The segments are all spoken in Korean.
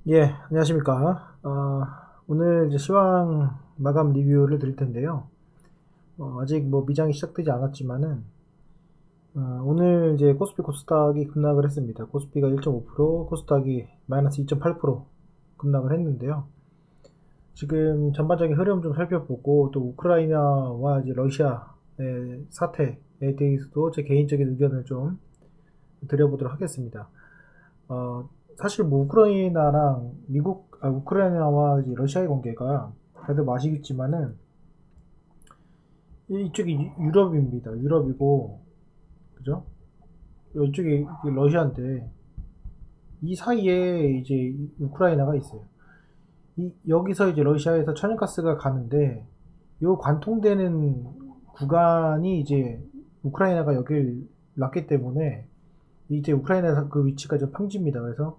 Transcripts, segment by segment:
예, 안녕하십니까. 오늘 이제 시황 마감 리뷰를 드릴 텐데요. 아직 뭐 미장이 시작되지 않았지만은, 오늘 이제 코스피 코스닥이 급락을 했습니다. 코스피가 1.5%, 코스닥이 마이너스 2.8% 급락을 했는데요. 지금 전반적인 흐름 좀 살펴보고, 또 우크라이나와 이제 러시아의 사태에 대해서도 제 개인적인 의견을 좀 드려보도록 하겠습니다. 어, 사실 뭐 우크라이나랑 우크라이나와 이제 러시아의 관계가 다들 뭐 아시겠지만은 이쪽이 유럽입니다. 유럽이고, 그죠? 이쪽이 러시아인데 이 사이에 이제 우크라이나가 있어요. 여기서 이제 러시아에서 천연가스가 가는데 요 관통되는 구간이 이제 우크라이나가 여길 놨기 때문에 이제 우크라이나 그 위치가 좀 평지입니다. 그래서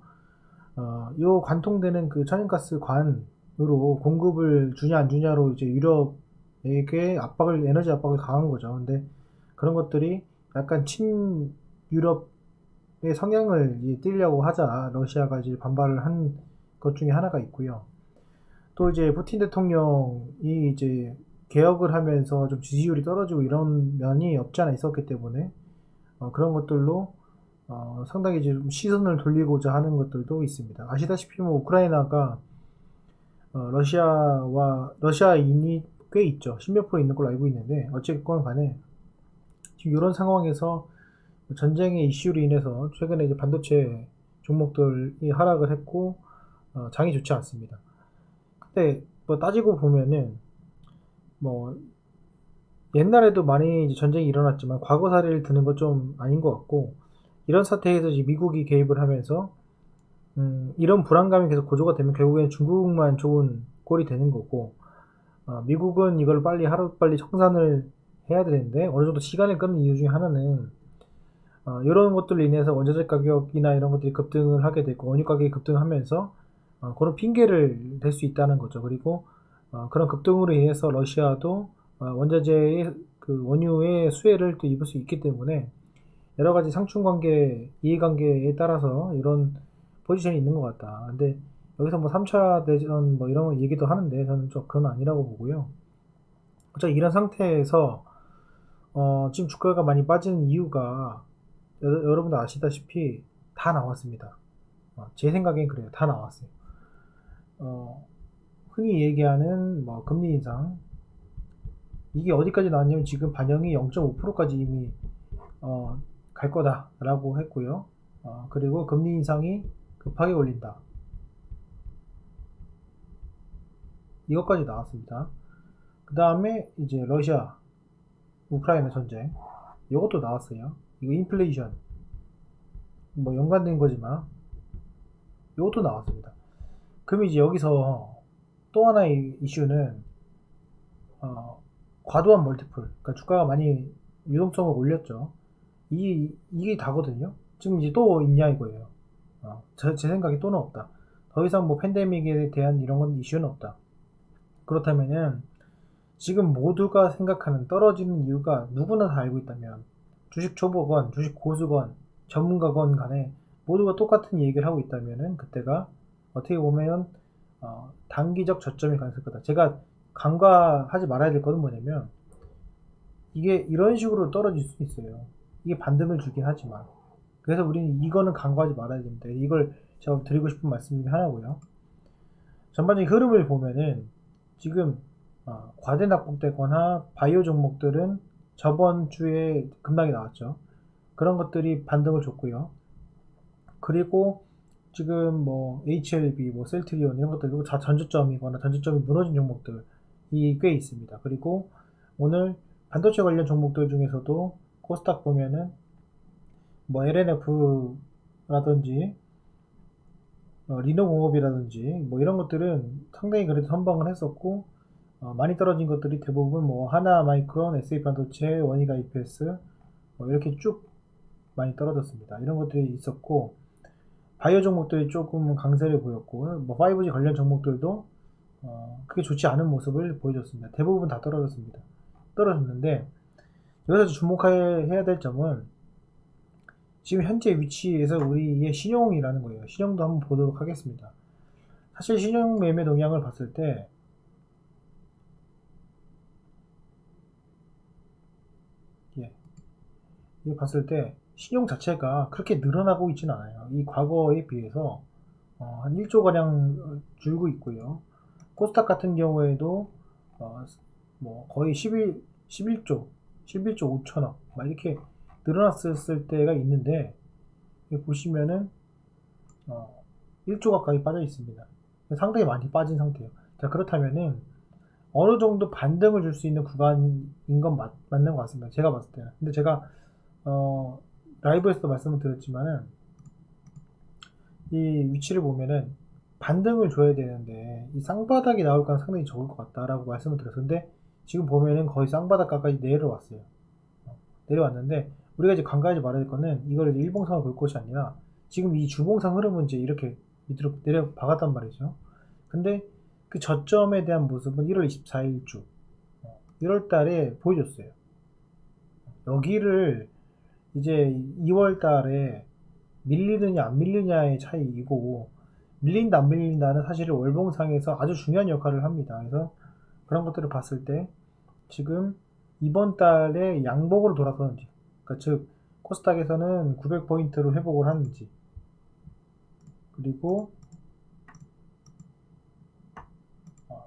요 관통되는 그 천연가스 관으로 공급을 주냐 안 주냐로 이제 유럽에게 에너지 압박을 가한 거죠. 근데 그런 것들이 약간 친유럽의 성향을 띠려고 하자 러시아가 이제 반발을 한 것 중에 하나가 있고요. 또 이제 푸틴 대통령이 이제 개혁을 하면서 좀 지지율이 떨어지고 이런 면이 없지 않아 있었기 때문에 그런 것들로 상당히 이제 좀 시선을 돌리고자 하는 것들도 있습니다. 아시다시피 뭐 우크라이나가 러시아인이 꽤 있죠. 10몇 프로 있는 걸로 알고 있는데 어쨌건 간에 지금 이런 상황에서 전쟁의 이슈로 인해서 최근에 이제 반도체 종목들이 하락을 했고 장이 좋지 않습니다. 근데 뭐 따지고 보면은 뭐 옛날에도 많이 이제 전쟁이 일어났지만 과거 사례를 드는 건 좀 아닌 것 같고 이런 사태에서 이제 미국이 개입을 하면서 이런 불안감이 계속 고조가 되면 결국에는 중국만 좋은 꼴이 되는 거고, 미국은 이걸 빨리 하루빨리 청산을 해야 되는데, 어느 정도 시간을 끄는 이유 중에 하나는, 이런 것들로 인해서 원자재 가격이나 이런 것들이 급등을 하게 되고, 원유 가격이 급등하면서, 그런 핑계를 댈 수 있다는 거죠. 그리고, 그런 급등으로 인해서 러시아도, 원자재의 그 원유의 수혜를 또 입을 수 있기 때문에, 여러 가지 상충 관계, 이해관계에 따라서 이런 포지션이 있는 것 같다. 근데 여기서 뭐 3차 대전 뭐 이런 얘기도 하는데 저는 좀 그건 아니라고 보고요. 어차피 이런 상태에서 지금 주가가 많이 빠지는 이유가 여러분도 아시다시피 다 나왔습니다. 제 생각엔 그래요. 다 나왔어요. 어, 흔히 얘기하는 뭐 금리 인상 이게 어디까지 나왔냐면 지금 반영이 0.5%까지 이미 갈 거다라고 했고요. 그리고 금리 인상이 급하게 올린다. 이것까지 나왔습니다. 그 다음에 이제 러시아, 우크라이나 전쟁. 이것도 나왔어요. 이거 인플레이션. 뭐 연관된 거지만 이것도 나왔습니다. 그럼 이제 여기서 또 하나의 이슈는 어, 과도한 멀티플. 그러니까 주가가 많이 유동성을 올렸죠. 이게 다거든요. 지금 이제 또 있냐 이거예요. 제 생각에 또는 없다. 더 이상 뭐 팬데믹에 대한 이런 건 이슈는 없다. 그렇다면은 지금 모두가 생각하는 떨어지는 이유가 누구나 다 알고 있다면 주식 초보건 주식 고수건 전문가건 간에 모두가 똑같은 얘기를 하고 있다면은 그때가 어떻게 보면 단기적 저점이 가능할 거다. 제가 간과하지 말아야 될 것은 뭐냐면 이게 이런 식으로 떨어질 수 있어요. 이게 반등을 주긴 하지만 그래서 우리는 이거는 간과하지 말아야 됩니다. 이걸 제가 드리고 싶은 말씀 중에 하나고요. 전반적인 흐름을 보면은 지금 과대 낙폭되거나 바이오 종목들은 저번 주에 급락이 나왔죠. 그런 것들이 반등을 줬고요. 그리고 지금 뭐 HLB, 뭐 셀트리온 이런 것들도 전저점이거나 전저점이 무너진 종목들이 꽤 있습니다. 그리고 오늘 반도체 관련 종목들 중에서도 코스닥 보면은 뭐 LNF라든지 리노공업이라든지 뭐 이런 것들은 상당히 그래도 선방을 했었고 많이 떨어진 것들이 대부분 뭐 하나마이크론, SH반도체, 원희가 EPS 뭐 이렇게 쭉 많이 떨어졌습니다. 이런 것들이 있었고 바이오 종목들이 조금 강세를 보였고 뭐 5G 관련 종목들도 크게 좋지 않은 모습을 보여줬습니다. 대부분 다 떨어졌습니다. 떨어졌는데 여기서 주목해야 될 점은 지금 현재 위치에서 우리의 신용이라는 거예요. 신용도 한번 보도록 하겠습니다. 사실 신용 매매 동향을 봤을 때 예, 이거 봤을 때 신용 자체가 그렇게 늘어나고 있지는 않아요. 이 과거에 비해서 한 1조 가량 줄고 있고요. 코스닥 같은 경우에도 어, 뭐 거의 11조 11조 5천억 막 이렇게 늘어났을 때가 있는데 보시면은 1조 가까이 빠져 있습니다. 상당히 많이 빠진 상태예요. 자, 그렇다면은 어느 정도 반등을 줄 수 있는 구간인 건 맞는 것 같습니다. 제가 봤을 때는. 근데 제가 어, 라이브에서도 말씀을 드렸지만은 이 위치를 보면은 반등을 줘야 되는데 이 쌍바닥이 나올 가능 상당히 적을 것 같다라고 말씀을 드렸는데 지금 보면은 거의 쌍바닥 가까이 내려왔어요. 내려왔는데 우리가 이제 간과하지 말아야 될 거는 이걸 이제 일봉상을 볼 것이 아니라 지금 이 주봉상 흐름은 이제 이렇게 밑으로 내려 박았단 말이죠. 근데 그 저점에 대한 모습은 1월 24일주 1월 달에 보여줬어요. 여기를 이제 2월 달에 밀리느냐 안 밀리냐의 차이이고 밀린다 안 밀린다는 사실은 월봉상에서 아주 중요한 역할을 합니다. 그래서 그런 것들을 봤을 때 지금 이번 달에 양복으로 돌아서는지 그러니까 즉 코스닥에서는 900포인트로 회복을 하는지 그리고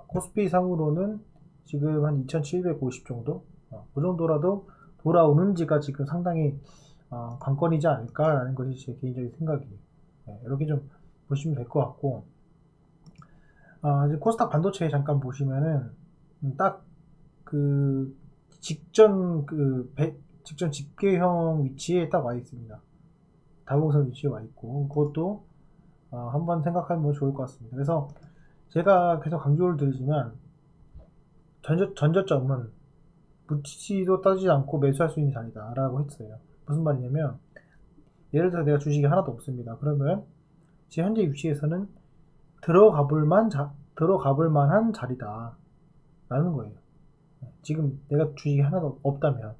코스피 상으로는 지금 한 2750 정도 그 정도라도 돌아오는지가 지금 상당히 관건이지 않을까라는 것이 제 개인적인 생각이에요. 이렇게 좀 보시면 될 것 같고 이제 코스닥 반도체 잠깐 보시면은 딱 그 직전 집계형 위치에 딱 와 있습니다. 다봉선 위치에 와 있고 그것도 한번 생각하면 좋을 것 같습니다. 그래서 제가 계속 강조를 드리지만 전저점은 묻지도 따지지 않고 매수할 수 있는 자리다 라고 했어요. 무슨 말이냐면 예를 들어 내가 주식이 하나도 없습니다. 그러면 지금 현재 위치에서는 들어가 볼 만한 자리다 라는 거예요. 지금 내가 주식이 하나도 없다면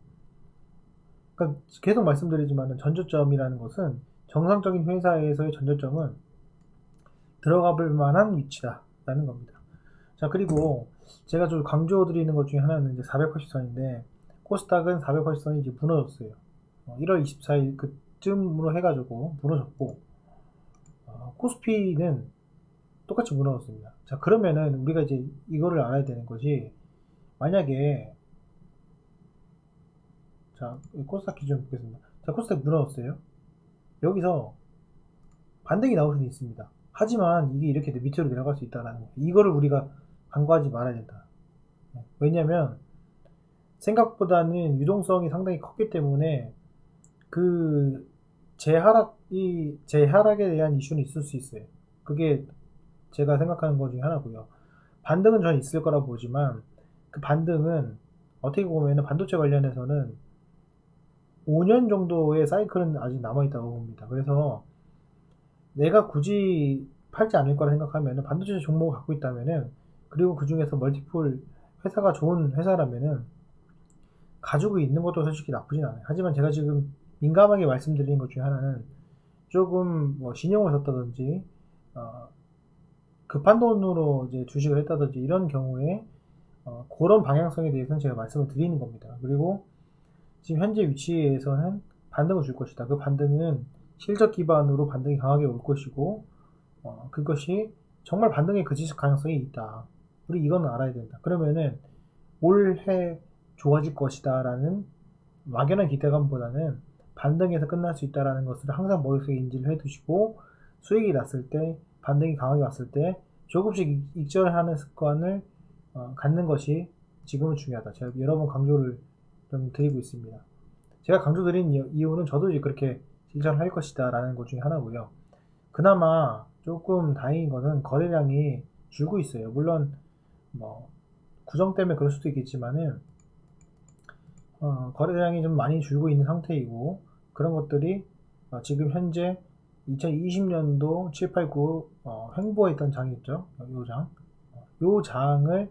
그러니까 계속 말씀드리지만 전저점이라는 것은 정상적인 회사에서의 전저점은 들어가 볼 만한 위치다 라는 겁니다. 자, 그리고 제가 좀 강조드리는 것 중에 하나는 이제 480선인데 코스닥은 480선이 이제 무너졌어요. 1월 24일 그쯤으로 해가지고 무너졌고 코스피는 똑같이 무너졌습니다. 자, 그러면은 우리가 이제 이거를 알아야 되는 것이 만약에 자, 코스닥 기준 보겠습니다. 자, 코스닥 무너졌어요. 여기서 반등이 나올 수는 있습니다. 하지만 이게 이렇게 밑으로 내려갈 수 있다는 거. 이거를 우리가 간과하지 말아야 된다. 왜냐면 생각보다는 유동성이 상당히 컸기 때문에 그 재하락에 대한 이슈는 있을 수 있어요. 그게 제가 생각하는 것 중에 하나고요. 반등은 저는 있을 거라 보지만 그 반등은 어떻게 보면 반도체 관련해서는 5년 정도의 사이클은 아직 남아있다고 봅니다. 그래서 내가 굳이 팔지 않을 거라 생각하면 반도체 종목을 갖고 있다면은 그리고 그 중에서 멀티플 회사가 좋은 회사라면은 가지고 있는 것도 솔직히 나쁘진 않아요. 하지만 제가 지금 민감하게 말씀드리는 것 중에 하나는 조금 뭐 신용을 썼다든지 급한 돈으로 이제 주식을 했다든지 이런 경우에 그런 방향성에 대해서는 제가 말씀을 드리는 겁니다. 그리고 지금 현재 위치에서는 반등을 줄 것이다. 그 반등은 실적 기반으로 반등이 강하게 올 것이고 그것이 정말 반등의 그지적 가능성이 있다. 우리 이건 알아야 된다. 그러면은 올해 좋아질 것이다 라는 막연한 기대감보다는 반등에서 끝날 수 있다는 것을 항상 머릿속에 인지를 해두시고 수익이 났을 때 반등이 강하게 왔을 때 조금씩 익절하는 습관을 갖는 것이 지금은 중요하다. 제가 여러 번 강조를 좀 드리고 있습니다. 제가 강조드린 이유는 저도 이제 그렇게 실천할 것이다 라는 것 중에 하나고요. 그나마 조금 다행인 것은 거래량이 줄고 있어요. 물론 뭐 구정 때문에 그럴 수도 있겠지만은 거래량이 좀 많이 줄고 있는 상태이고 그런 것들이 지금 현재 2020년도 7, 8, 9 횡보했던 장이 있죠. 요 장을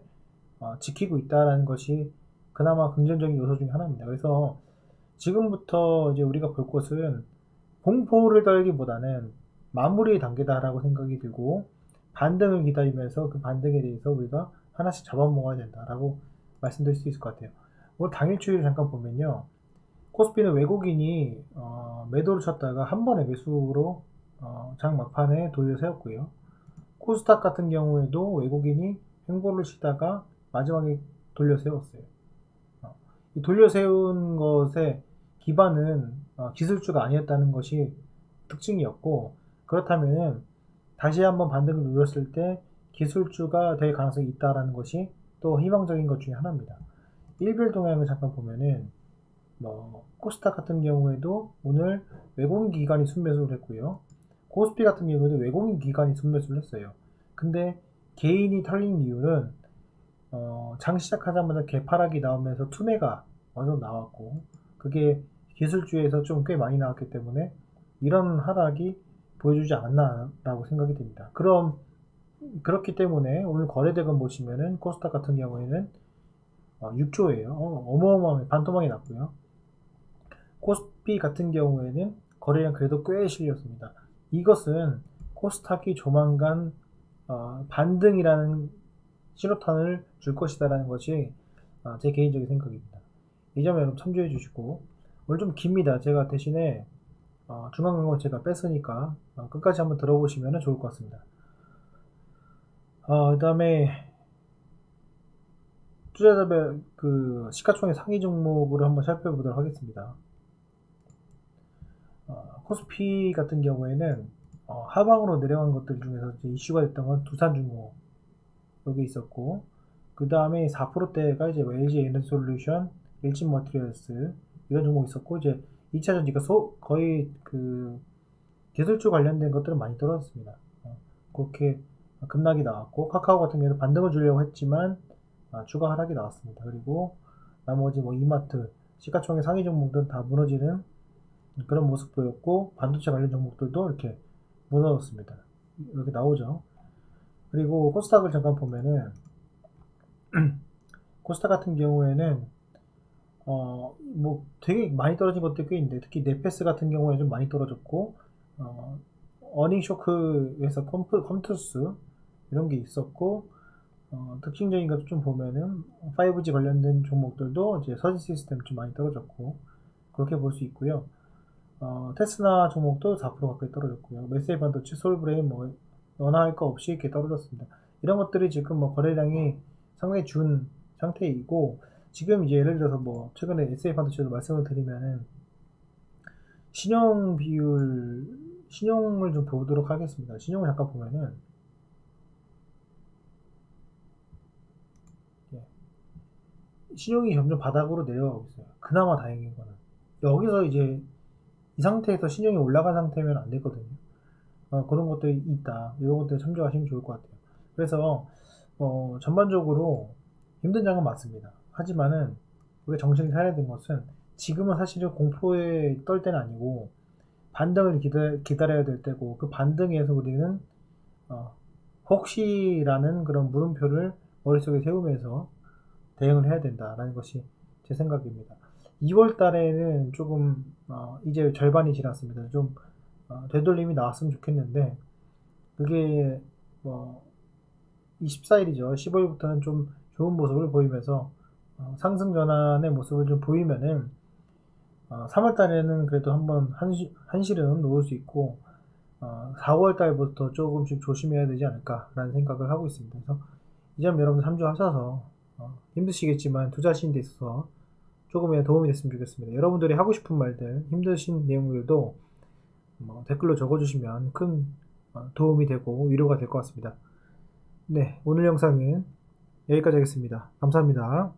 지키고 있다는 것이 그나마 긍정적인 요소 중에 하나입니다. 그래서 지금부터 이제 우리가 볼 것은 공포를 떨기보다는 마무리의 단계다라고 생각이 들고 반등을 기다리면서 그 반등에 대해서 우리가 하나씩 잡아먹어야 된다라고 말씀드릴 수 있을 것 같아요. 오늘 당일 추이를 잠깐 보면요. 코스피는 외국인이 매도를 쳤다가 한 번에 매수로 장 막판에 돌려 세웠고요. 코스닥 같은 경우에도 외국인이 횡보를 치다가 마지막에 돌려 세웠어요. 이 돌려 세운 것의 기반은 기술주가 아니었다는 것이 특징이었고, 그렇다면 다시 한번 반등을 누렸을 때 기술주가 될 가능성이 있다는 것이 또 희망적인 것 중에 하나입니다. 일별 동향을 잠깐 보면은 코스닥 같은 경우에도 오늘 외국인 기관이 순매수를 했고요. 코스피 같은 경우에도 외국인 기관이 순매수를 했어요. 근데 개인이 털린 이유는 장 시작하자마자 개파락이 나오면서 투매가 먼저 나왔고, 그게 기술주에서 좀 꽤 많이 나왔기 때문에 이런 하락이 보여주지 않았나라고 생각이 됩니다. 그렇기 때문에 오늘 거래대금 보시면은 코스닥 같은 경우에는 6조예요. 어마어마하게 반토막이 났고요. 코스피 같은 경우에는 거래량 그래도 꽤 실렸습니다. 이것은 코스닥이 조만간 반등이라는 신호탄을 줄 것이다라는 것이 제 개인적인 생각입니다. 이 점 여러분 참조해 주시고, 오늘 좀 깁니다. 제가 대신에 중간 광고 제가 뺐으니까 끝까지 한번 들어보시면 좋을 것 같습니다. 그 다음에 투자자별 그 시가총액 상위 종목으로 한번 살펴보도록 하겠습니다. 코스피 같은 경우에는 하방으로 내려간 것들 중에서 이제 이슈가 됐던 건 두산중공 여기 있었고, 그 다음에 4%대가 이제 LG 에너지솔루션, 일진머티리얼스 이런 종목이 있었고, 이제 2차 전지가 거의 그 기술주 관련된 것들은 많이 떨어졌습니다. 그렇게 급락이 나왔고, 카카오 같은 경우는 반등을 주려고 했지만 추가 하락이 나왔습니다. 그리고 나머지 이마트, 시가총액 상위 종목들은 다 무너지는 그런 모습 보였고, 반도체 관련 종목들도 이렇게 무너졌습니다. 이렇게 나오죠. 그리고 코스닥을 잠깐 보면은 코스닥 같은 경우에는 되게 많이 떨어진 것들이 꽤 있는데, 특히 네페스 같은 경우에 좀 많이 떨어졌고, 어닝 쇼크에서 컴투스 이런 게 있었고, 특징적인 것도 좀 보면은 5G 관련된 종목들도 이제 서진 시스템 좀 많이 떨어졌고, 그렇게 볼 수 있고요. 테스나 종목도 4% 가까이 떨어졌고요. 메세이 반도체, 솔브레인 너나 할 거 없이 이렇게 떨어졌습니다. 이런 것들이 지금 거래량이 상당히 준 상태이고, 지금 이제 예를 들어서 최근에 SA 반도체도 말씀을 드리면은 신용을 좀 보도록 하겠습니다. 신용을 잠깐 보면은 신용이 점점 바닥으로 내려가고 있어요. 그나마 다행인 거는 여기서 이제 이 상태에서 신용이 올라간 상태면 안 되거든요. 그런 것들이 있다. 이런 것들 참조하시면 좋을 것 같아요. 그래서 전반적으로 힘든 장은 맞습니다. 하지만은 우리가 정신을 차려야 되는 것은 지금은 사실은 공포에 떨 때는 아니고 반등을 기다려야 될 때고, 그 반등에서 우리는 혹시라는 그런 물음표를 머릿속에 세우면서 대응을 해야 된다라는 것이 제 생각입니다. 2월 달에는 조금 이제 절반이 지났습니다. 좀 되돌림이 나왔으면 좋겠는데, 그게 14일이죠. 15일부터는 좀 좋은 모습을 보이면서 상승 전환의 모습을 좀 보이면은 3월 달에는 그래도 한번 한시름 놓을 수 있고, 4월 달부터 조금씩 조심해야 되지 않을까라는 생각을 하고 있습니다. 그래서 이 점 여러분 참조하셔서 힘드시겠지만 투자하시는 데 있어서 조금이라도 도움이 됐으면 좋겠습니다. 여러분들이 하고 싶은 말들, 힘드신 내용들도 댓글로 적어주시면 큰 도움이 되고 위로가 될 것 같습니다. 네, 오늘 영상은 여기까지 하겠습니다. 감사합니다.